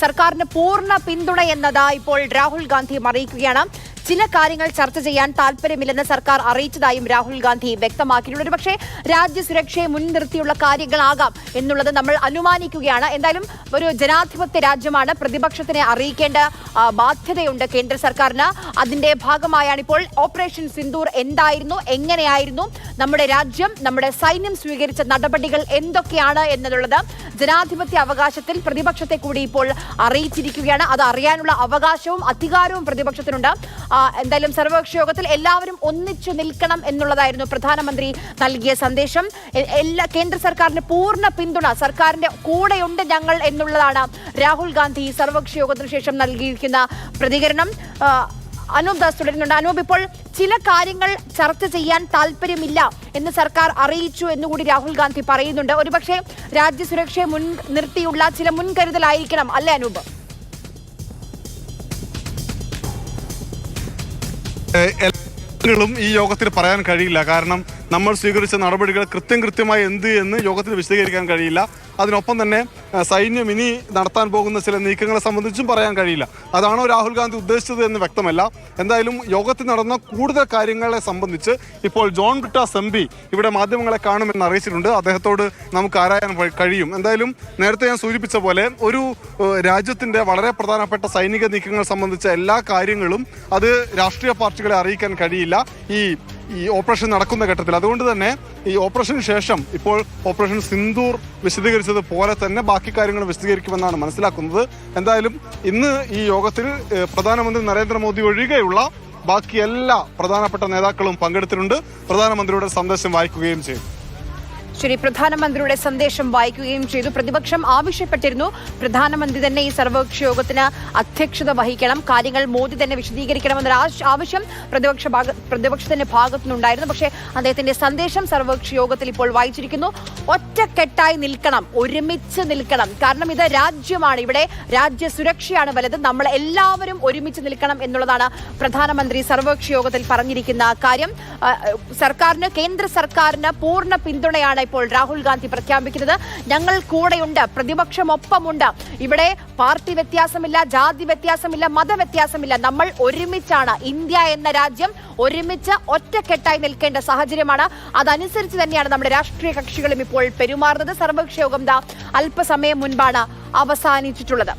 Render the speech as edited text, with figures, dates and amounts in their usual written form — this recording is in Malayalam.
സർക്കാരിന് പൂർണ്ണ പിന്തുണ എന്നത് ഇപ്പോൾ രാഹുൽ ഗാന്ധി അറിയിക്കുകയാണ്. ചില കാര്യങ്ങൾ ചർച്ച ചെയ്യാൻ താല്പര്യമില്ലെന്ന് സർക്കാർ അറിയിച്ചതായും രാഹുൽ ഗാന്ധി വ്യക്തമാക്കിയിട്ടുണ്ട്. പക്ഷേ രാജ്യസുരക്ഷയെ മുൻനിർത്തിയുള്ള കാര്യങ്ങളാകാം എന്നുള്ളത് നമ്മൾ അനുമാനിക്കുകയാണ്. എന്തായാലും ഒരു ജനാധിപത്യ രാജ്യമാണ്, പ്രതിപക്ഷത്തിനെ അറിയിക്കേണ്ട ബാധ്യതയുണ്ട് കേന്ദ്ര സർക്കാരിന്. അതിന്റെ ഭാഗമായാണ് ഇപ്പോൾ ഓപ്പറേഷൻ സിന്ദൂർ എന്തായിരുന്നു, എങ്ങനെയായിരുന്നു, നമ്മുടെ രാജ്യം, നമ്മുടെ സൈന്യം സ്വീകരിച്ച നടപടികൾ എന്തൊക്കെയാണ് എന്നുള്ളത് ജനാധിപത്യ അവകാശത്തിൽ പ്രതിപക്ഷത്തെ കൂടി ഇപ്പോൾ അറിയിച്ചിരിക്കുകയാണ്. അത് അറിയാനുള്ള അവകാശവും അധികാരവും പ്രതിപക്ഷത്തിനുണ്ട്. എന്തായാലും സർവകക്ഷി യോഗത്തിൽ എല്ലാവരും ഒന്നിച്ചു നിൽക്കണം എന്നുള്ളതായിരുന്നു പ്രധാനമന്ത്രി നൽകിയ സന്ദേശം. കേന്ദ്ര സർക്കാരിന് പൂർണ്ണ പിന്തുണ, സർക്കാരിന്റെ കൂടെയുണ്ട് ഞങ്ങൾ എന്നുള്ളതാണ് രാഹുൽ ഗാന്ധി സർവകക്ഷി യോഗത്തിന് ശേഷം നൽകിയിരിക്കുന്ന പ്രതികരണം. അനൂപ് ദാസ് തുടരുന്നുണ്ട്. അനൂപ്, ഇപ്പോൾ ചില കാര്യങ്ങൾ ചർച്ച ചെയ്യാൻ താല്പര്യമില്ല എന്ന് സർക്കാർ അറിയിച്ചു എന്നുകൂടി രാഹുൽ ഗാന്ധി പറയുന്നുണ്ട്. ഒരുപക്ഷെ രാജ്യസുരക്ഷയെ മുൻനിർത്തിയുള്ള ചില മുൻകരുതലായിരിക്കണം അല്ലേ അനൂപ്? ഈ യോഗത്തിൽ പറയാൻ കഴിയില്ല. കാരണം നമ്മൾ സ്വീകരിച്ച നടപടികൾ കൃത്യമായി എന്ത് എന്ന് യോഗത്തിൽ വിശദീകരിക്കാൻ കഴിയില്ല. അതിനൊപ്പം തന്നെ സൈന്യം ഇനി നടത്താൻ പോകുന്ന ചില നീക്കങ്ങളെ സംബന്ധിച്ചും പറയാൻ കഴിയില്ല. അതാണോ രാഹുൽ ഗാന്ധി ഉദ്ദേശിച്ചത് എന്ന് വ്യക്തമല്ല. എന്തായാലും യോഗത്തിൽ നടന്ന കൂടുതൽ കാര്യങ്ങളെ സംബന്ധിച്ച് ഇപ്പോൾ ജോൺ ബ്രിട്ടാസ് MP ഇവിടെ മാധ്യമങ്ങളെ കാണുമെന്ന് അറിയിച്ചിട്ടുണ്ട്. അദ്ദേഹത്തോട് നമുക്ക് ആരായാൻ കഴിയും. എന്തായാലും നേരത്തെ ഞാൻ സൂചിപ്പിച്ച പോലെ ഒരു രാജ്യത്തിൻ്റെ വളരെ പ്രധാനപ്പെട്ട സൈനിക നീക്കങ്ങൾ സംബന്ധിച്ച എല്ലാ കാര്യങ്ങളും അത് രാഷ്ട്രീയ പാർട്ടികളെ അറിയിക്കാൻ കഴിയില്ല ഈ ഓപ്പറേഷൻ നടക്കുന്ന ഘട്ടത്തിൽ. അതുകൊണ്ട് തന്നെ ഈ ഓപ്പറേഷന് ശേഷം ഇപ്പോൾ ഓപ്പറേഷൻ സിന്ദൂർ വിശദീകരിച്ചത് പോലെ തന്നെ ബാക്കി കാര്യങ്ങൾ വിശദീകരിക്കുമെന്നാണ് മനസ്സിലാക്കുന്നത്. എന്തായാലും ഇന്ന് ഈ യോഗത്തിൽ പ്രധാനമന്ത്രി നരേന്ദ്രമോദി ഒഴികെയുള്ള ബാക്കി എല്ലാ പ്രധാനപ്പെട്ട നേതാക്കളും പങ്കെടുത്തിട്ടുണ്ട്. പ്രധാനമന്ത്രിയുടെ സന്ദേശം വായിക്കുകയും ചെയ്തു. ശരി, പ്രധാനമന്ത്രിയുടെ സന്ദേശം വായിക്കുകയും ചെയ്തു. പ്രതിപക്ഷം ആവശ്യപ്പെട്ടിരുന്നു പ്രധാനമന്ത്രി തന്നെ ഈ സർവകക്ഷി യോഗത്തിന് അധ്യക്ഷത വഹിക്കണം, കാര്യങ്ങൾ മോദി തന്നെ വിശദീകരിക്കണമെന്നൊരു ആവശ്യം പ്രതിപക്ഷത്തിന്റെ ഭാഗത്തുനിന്നുണ്ടായിരുന്നു. പക്ഷേ അദ്ദേഹത്തിന്റെ സന്ദേശം സർവകക്ഷി യോഗത്തിൽ ഇപ്പോൾ വായിച്ചിരിക്കുന്നു. ഒറ്റക്കെട്ടായി നിൽക്കണം, ഒരുമിച്ച് നിൽക്കണം. കാരണം ഇത് രാജ്യമാണ്, ഇവിടെ രാജ്യസുരക്ഷയാണ് വലുത്. നമ്മൾ എല്ലാവരും ഒരുമിച്ച് നിൽക്കണം എന്നുള്ളതാണ് പ്രധാനമന്ത്രി സർവകക്ഷി യോഗത്തിൽ പറഞ്ഞിരിക്കുന്ന കാര്യം. കേന്ദ്ര സർക്കാരിന് പൂർണ്ണ പിന്തുണയാണ് ഇപ്പോൾ രാഹുൽ ഗാന്ധി പ്രഖ്യാപിക്കുന്നത്. ഞങ്ങൾ കൂടെയുണ്ട്, പ്രതിപക്ഷം ഒപ്പമുണ്ട്. ഇവിടെ പാർട്ടി വ്യത്യാസമില്ല, ജാതി വ്യത്യാസമില്ല, മതവ്യത്യാസമില്ല. നമ്മൾ ഒരുമിച്ചാണ്. ഇന്ത്യ എന്ന രാജ്യം ഒരുമിച്ച് ഒറ്റക്കെട്ടായി നിൽക്കേണ്ട സാഹചര്യമാണ്. അതനുസരിച്ച് തന്നെയാണ് നമ്മുടെ രാഷ്ട്രീയ കക്ഷികളും ഇപ്പോൾ പെരുമാറുന്നത്. സർവകക്ഷി യോഗം അല്പസമയം മുൻപാണ് അവസാനിച്ചിട്ടുള്ളത്.